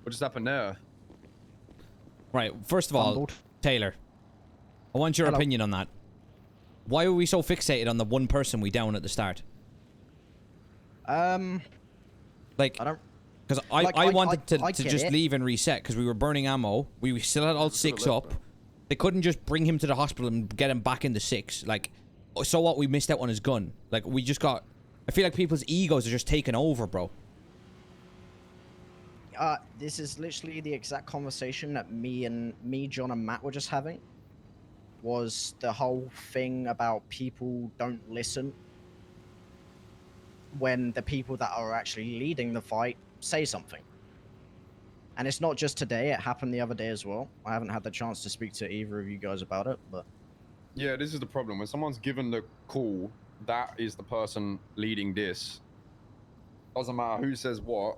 What just happened there? Right, first of all, Taylor, I want your opinion on that. Why were we so fixated on the one person we downed at the start? Like, I don't... Because I wanted to just leave and reset because we were burning ammo. We still had all 6 up. Bro. They couldn't just bring him to the hospital and get him back into 6. Like, so what? We missed out on his gun. Like, we just got... I feel like people's egos are just taking over, bro. This is literally the exact conversation that me, John, and Matt were just having. Was the whole thing about people don't listen when the people that are actually leading the fight say something. And it's not just today, it happened the other day as well. I haven't had the chance to speak to either of you guys about it, but... Yeah, this is the problem. When someone's given the call, that is the person leading this. Doesn't matter who says what,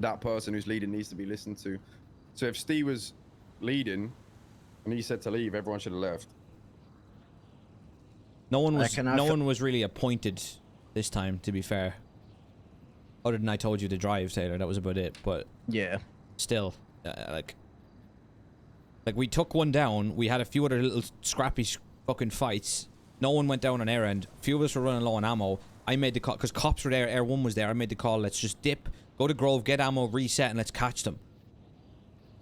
that person who's leading needs to be listened to. So if Steve was leading and he said to leave, everyone should have left. No one was really appointed this time, to be fair. Other than I told you to drive, Taylor, that was about it. But yeah, still, like we took one down. We had a few other little scrappy fucking fights. No one went down on air end. A few of us were running low on ammo. I made the call because cops were there. Air 1 was there. I made the call. Let's just dip, go to Grove, get ammo, reset, and let's catch them.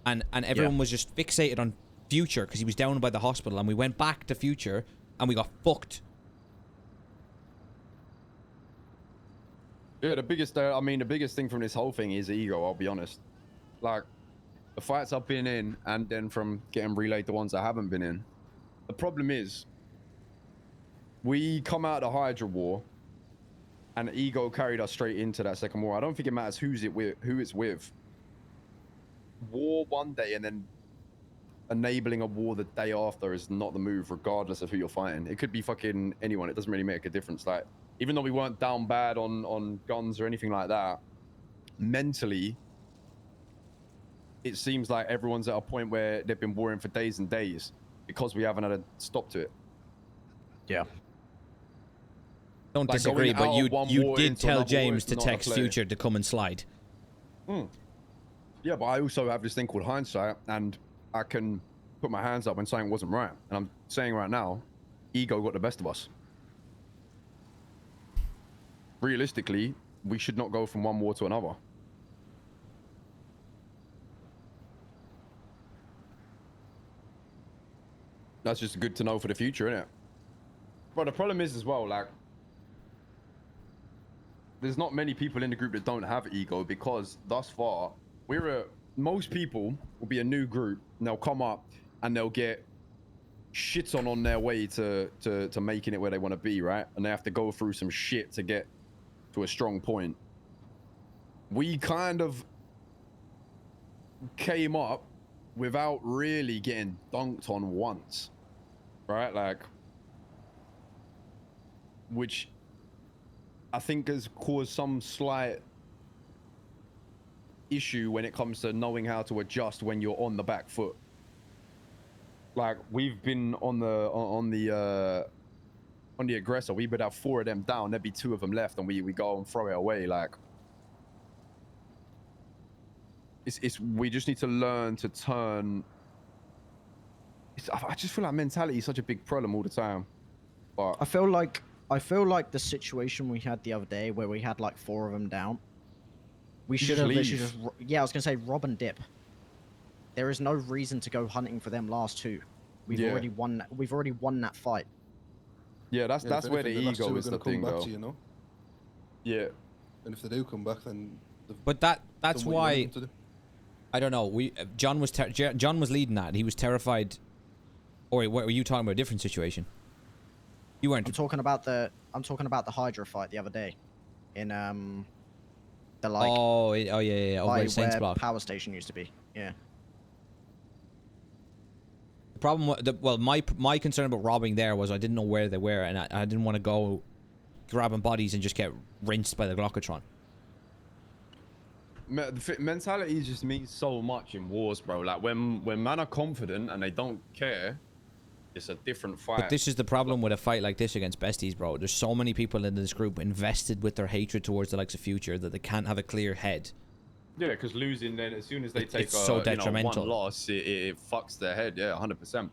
And everyone was just fixated on Future because he was down by the hospital, and we went back to Future and we got fucked. Yeah, the biggest thing from this whole thing is ego, I'll be honest. Like, the fights I've been in, and then from getting relayed the ones I haven't been in. The problem is, we come out of the Hydra War, and ego carried us straight into that second war. I don't think it matters who it's with. War one day, and then enabling a war the day after is not the move, regardless of who you're fighting. It could be fucking anyone. It doesn't really make a difference. Like, even though we weren't down bad on guns or anything like that, mentally, it seems like everyone's at a point where they've been warring for days and days because we haven't had a stop to it. Yeah. Don't like disagree, but you did tell James to text Future to come and slide. Yeah, but I also have this thing called hindsight, and I can put my hands up when something wasn't right. And I'm saying right now, ego got the best of us. Realistically, we should not go from one war to another. That's just good to know for the future, isn't it? But the problem is as well, like, there's not many people in the group that don't have ego, because thus far, most people will be a new group and they'll come up and they'll get shit on their way to making it where they want to be, right? And they have to go through some shit to get to a strong point. We kind of came up without really getting dunked on once, right? Like, which I think has caused some slight issue when it comes to knowing how to adjust when you're on the back foot. Like, we've been on the aggressor. We would have 4 of them down. There'd be 2 of them left, and we go and throw it away. Like, we just need to learn to turn. I just feel like mentality is such a big problem all the time. But I feel like the situation we had the other day where we had like 4 of them down. We should have literally just, yeah, I was gonna say rob and dip. There is no reason to go hunting for them last 2. We've already won. We've already won that fight. Yeah, that's where the ego is the thing, though. You know? Yeah. And if they do come back, then. But that's why. I don't know. John was leading that. He was terrified. Or wait, what were you talking about? A different situation. You weren't. I'm talking about the Hydra fight the other day, in the like. Oh yeah. Over by Saints Block. Power station used to be. Yeah. The problem, my concern about robbing there was I didn't know where they were, and I didn't want to go grabbing bodies and just get rinsed by the Glockatron. Mentality just means so much in wars, bro. Like, when men are confident and they don't care, it's a different fight. But this is the problem with a fight like this against Besties, bro. There's so many people in this group invested with their hatred towards the likes of Future that they can't have a clear head. Yeah, because losing then as soon as they take it's so detrimental. one loss, it fucks their head. Yeah, 100%.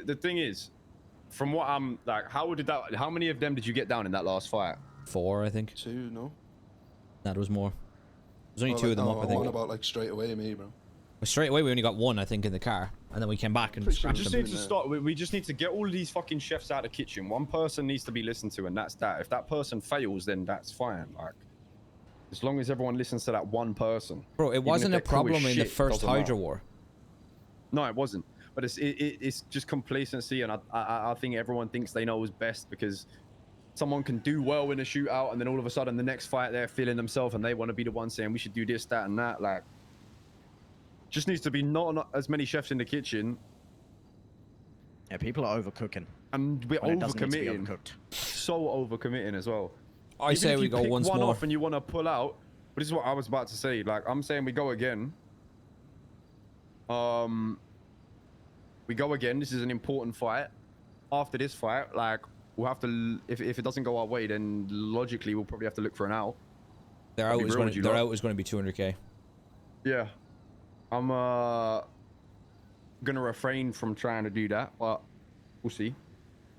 The thing is, from what I'm like, how many of them did you get down in that last fight? 4, I think. 2, no? That was more. There's only Oh, 2 like, of them no, up, I I'm think. on about like straight away, me, bro. But straight away, we only got 1, I think, in the car, and then we came back and Pretty sure We scrapped just them. need to start. We just need to get all of these fucking chefs out of the kitchen. One person needs to be listened to, and that's that. If that person fails, then that's fine. Like, as long as everyone listens to that one person. Bro, it Even if wasn't a they're cool as problem in the shit, first doesn't Hydra matter. War. No, it wasn't. But it's just complacency, and I think everyone thinks they know what's best because someone can do well in a shootout, and then all of a sudden the next fight they're feeling themselves, and they want to be the one saying we should do this, that, and that. Like, just needs to be not as many chefs in the kitchen. Yeah, people are overcooking. And we're When it doesn't need to be overcommitting. overcooked. So overcommitting as well. I Even say if we you go pick once one more. off and you want to pull out, but this is what I was about to say. Like, I'm saying we go again. We go again. This is an important fight. After this fight, like, we'll have to. If it doesn't go our way, then logically we'll probably have to look for an out. Their I'll out be is real going with to you their lot. out is going to be 200k. Yeah, I'm gonna refrain from trying to do that, but we'll see.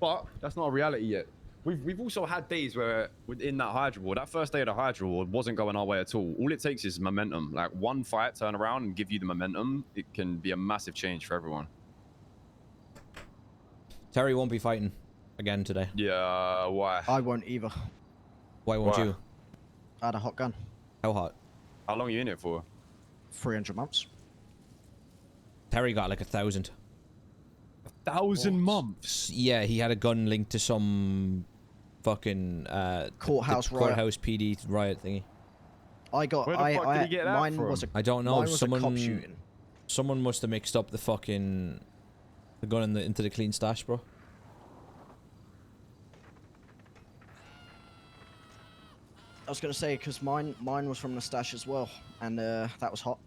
But that's not a reality yet. We've also had days where within that Hydra War, that first day of the Hydra War wasn't going our way at all. All it takes is momentum. Like, one fight, turn around and give you the momentum. It can be a massive change for everyone. Terry won't be fighting again today. Yeah, why? I won't either. Why won't Why? you? I had a hot gun. How hot? How long are you in it for? 300 months. Terry got like 1,000. 1,000 months. Yeah, he had a gun linked to some fucking Courthouse the riot. courthouse PD riot thingy. I got. Where the fuck did he get that mine from? was a. I don't know. Mine was a cop Someone shooting. someone must have mixed up the fucking the gun into the clean stash, bro. I was gonna say because mine was from the stash as well, and that was hot.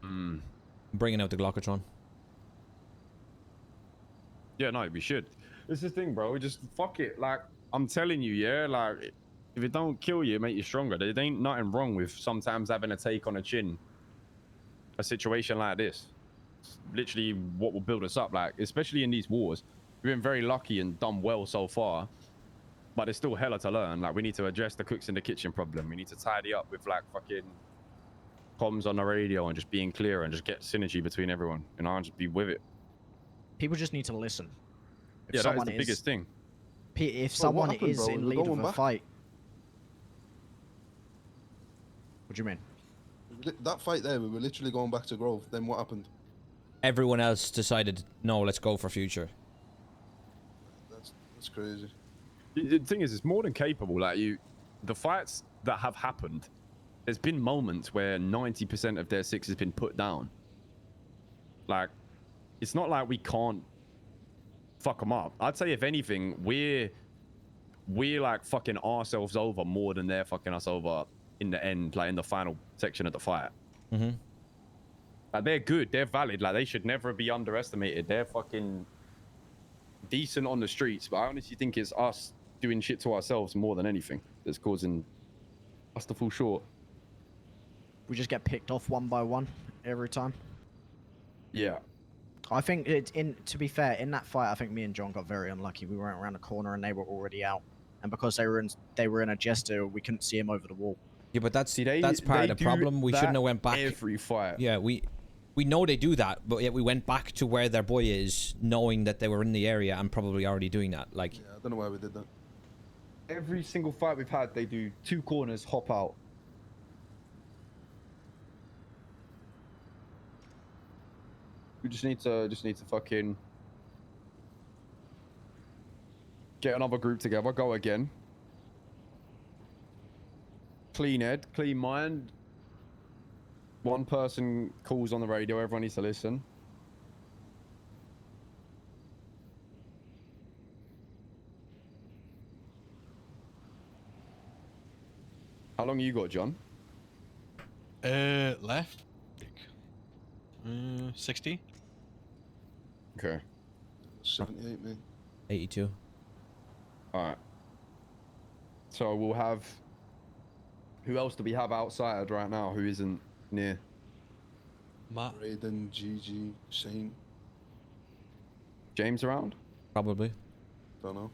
Hmm. I'm bringing out the Glockatron. Yeah, no, we should. It's the thing, bro. We just fuck it. Like, I'm telling you, yeah. Like, if it don't kill you, it make you stronger. There ain't nothing wrong with sometimes having a take on a chin. A situation like this, it's literally what will build us up. Like, especially in these wars, we've been very lucky and done well so far. But there's still hella to learn. Like, we need to address the cooks in the kitchen problem. We need to tidy up with like fucking comms on the radio and just being clear and just get synergy between everyone. You know, and just be with it. People just need to listen. If Yeah, that is someone the biggest thing. If Bro, what someone happened, is bro? in We're lead of going a back. fight. What do you mean? That fight there, we were literally going back to Grove. Then what happened? Everyone else decided, no, let's go for future. That's crazy. The thing is, it's more than capable. Like, the fights that have happened, there's been moments where 90% of their six has been put down. Like, it's not like we can't fuck them up. I'd say, if anything, we're like fucking ourselves over more than they're fucking us over in the end, like in the final section of the fight. Mm-hmm. Like, they're good, they're valid. Like, they should never be underestimated. They're fucking decent on the streets, but I honestly think it's us doing shit to ourselves more than anything that's causing us to fall short. We just get picked off one by one every time. Yeah. I think to be fair, in that fight, I think me and John got very unlucky. We went around the corner and they were already out, and because they were in a jester, we couldn't see him over the wall. Yeah, but that's See, part of the do problem. We shouldn't that have went back. every fight. Yeah, we know they do that, but yet we went back to where their boy is, knowing that they were in the area and probably already doing that. Like, Yeah, I don't know why we did that. Every single fight we've had, they do 2 corners, hop out. We just need to fucking get another group together, go again. Clean head, clean mind. One person calls on the radio, everyone needs to listen. How long you got, John? Left. 60. Okay. 78, man. 82. All right. So we'll have. Who else do we have outside right now who isn't near? Matt. Raiden, GG, Shane. James around? Probably. Don't know.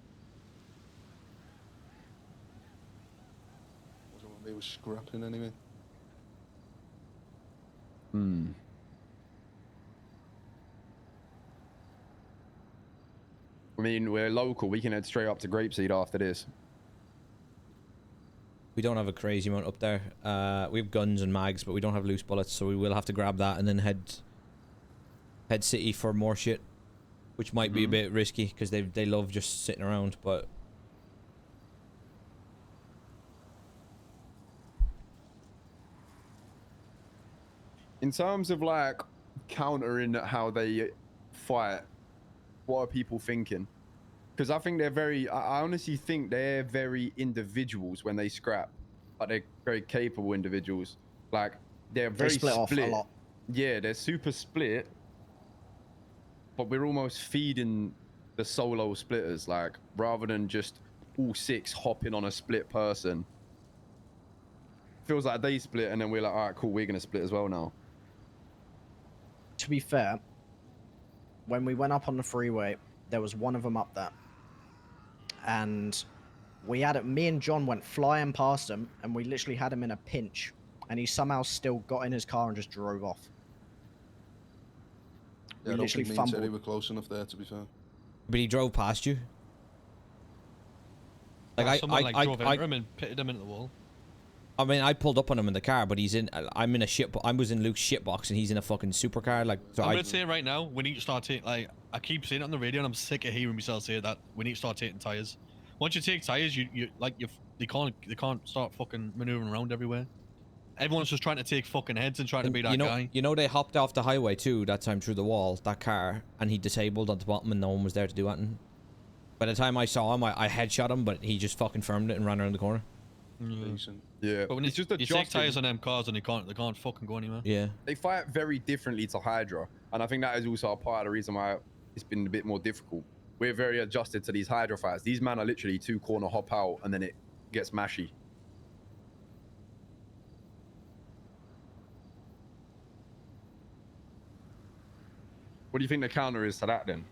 Wasn't when we were scrapping anyway. Hmm. I mean, we're local. We can head straight up to Grapeseed after this. We don't have a crazy amount up there. We have guns and mags, but we don't have loose bullets, so we will have to grab that and then head city for more shit, which might be a bit risky because they love just sitting around. But in terms of like countering how they fight, what are people thinking? Because I think they're I honestly think they're very individuals when they scrap, but they're very capable individuals. Like they're very split off a lot. Yeah, they're super split, but we're almost feeding the solo splitters, like rather than just all 6 hopping on a split person. Feels like they split and then we're like, all right, cool, we're gonna split as well now. To be fair, when we went up on the freeway, there was one of them up there. And we had it, me and John went flying past him, and we literally had him in a pinch. And he somehow still got in his car and just drove off. Yeah, I don't think me and Teddy were close enough there, to be fair. he drove past you. Like Someone drove into him and pitted him into the wall. I mean, I pulled up on him in the car, but I'm in a shit. I was in Luke's shitbox, and he's in a fucking supercar. Like, so I'm gonna say right now, we need to start taking. Like, I keep saying it on the radio, and I'm sick of hearing myself say that. We need to start taking tires. Once you take tires, they can't start fucking maneuvering around everywhere. Everyone's just trying to take fucking heads and trying to be that guy. You know, they hopped off the highway too that time through the wall, that car, and he disabled at the bottom, and no one was there to do anything. By the time I saw him, I headshot him, but he just fucking firmed it and ran around the corner. Decent. Yeah, But when it's just you take tires on them cars and they can't fucking go anywhere. Yeah. They fight very differently to Hydra, and I think that is also a part of the reason why it's been a bit more difficult. We're very adjusted to these Hydra fights. These men are literally 2 corner hop out, and then it gets mashy. What do you think the counter is to that then?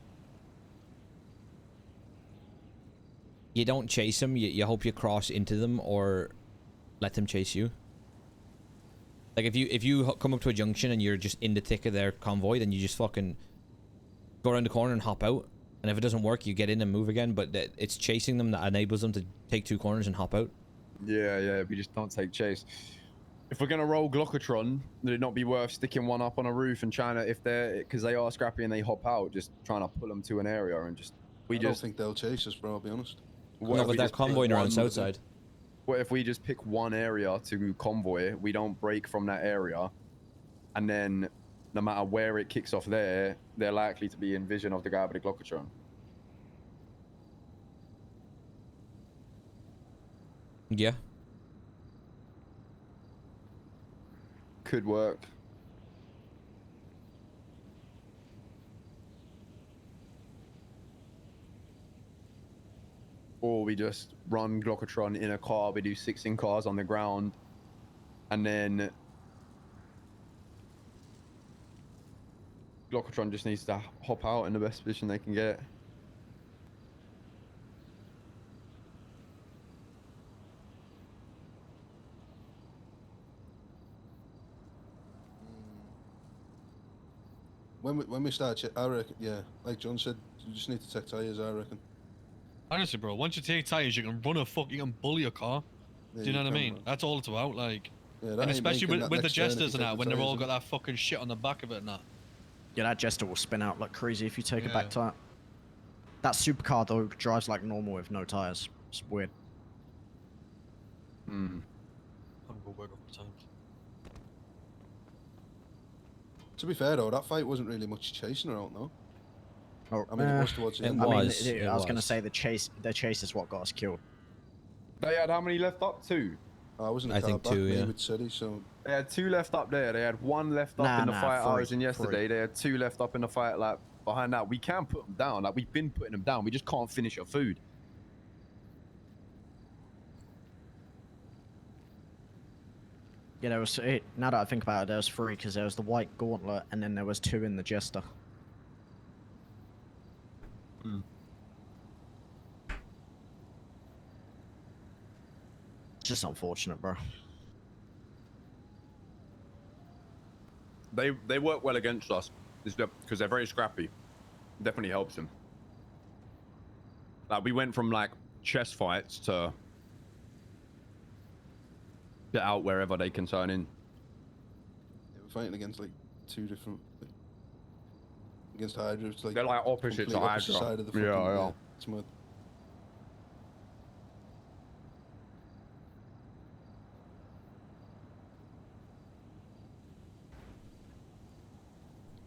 You don't chase them. You hope you cross into them or let them chase you. Like if you come up to a junction and you're just in the thick of their convoy, then you just fucking go around the corner and hop out. And if it doesn't work, you get in and move again. But it's chasing them that enables them to take 2 corners and hop out. Yeah, we just don't take chase. If we're gonna roll Glockatron, would it not be worth sticking one up on a roof and trying to, because they are scrappy and they hop out, just trying to pull them to an area and just I don't think they'll chase us, bro. I'll be honest. No, but they're convoying around Southside. What if we just pick one area to convoy? We don't break from that area, and then no matter where it kicks off there, they're likely to be in vision of the guy with the Glockatron. Yeah. Could work. Or we just run Glockatron in a car, we do 16 cars on the ground, and then Glockatron just needs to hop out in the best position they can get. When we start, I reckon, yeah, like John said, you just need to take tires, I reckon. Honestly, bro, once you take tires, you can you can bully a car. Yeah, Do you know what I can, mean? man. That's all it's about, like. Yeah, that And ain't especially making that with the next turn if jesters you and take that, the when they've all tires, got that fucking shit on the back of it and that. Yeah, that Jester will spin out like crazy if you take a Yeah. back tire. That supercar though drives like normal with no tires. It's weird. Hmm. I'm gonna go work over time. To be fair though, that fight wasn't really much chasing around though. Oh, I mean, it was towards the it end. was. I was gonna say the chase is what got us killed. They had how many left up? 2. I was in a I car think back, 2, me yeah. with City, so They had 2 left up there. They had 1 left up in the fight I was in yesterday. They had 2 left up in the fight like behind that. We can put them down. Like we've been putting them down. We just can't finish our food. Yeah, there was. Now that I think about it, there was 3 because there was the white gauntlet and then there was 2 in the jester. Mm. Just unfortunate, bro. They work well against us because they're very scrappy. Definitely helps them. Like we went from like chess fights to get out wherever they can turn in. Yeah, we're fighting against like 2 different. Like, against Hydra, it's like They're like opposite complete opposite Hydra. side of the fucking. Yeah. It's mad.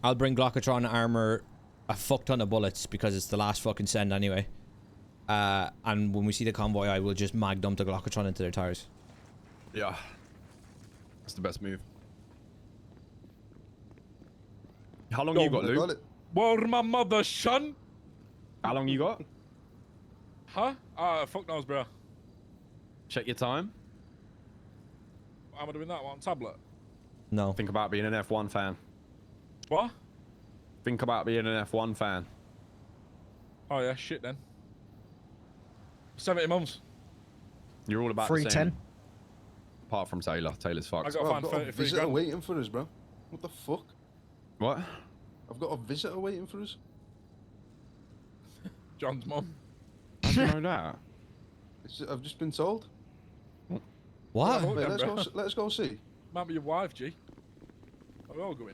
I'll bring Glockatron armor a fuck ton of bullets because it's the last fucking send anyway. And when we see the convoy, I will just mag dump the Glockatron into their tires. Yeah. That's the best move. How long you got, I got Luke? it. Word my mother, son. How long you got? Huh? Fuck knows, bro. Check your time. How am I doing that one? Tablet? No. Think about being an F1 fan. What? Think about being an F1 fan. Oh yeah, shit then. 70 months. You're all about the 310. same. Apart from Taylor. Taylor's I fucked. got Bro, to I've find got a 33 visitor grand. waiting for us, bro. What the fuck? What? I've got a visitor waiting for us. John's mum. How do you know that? I've just been told. What? Oh, Wait, yeah, let's bro. go. Let's go see. Might be your wife, G. Are we all going?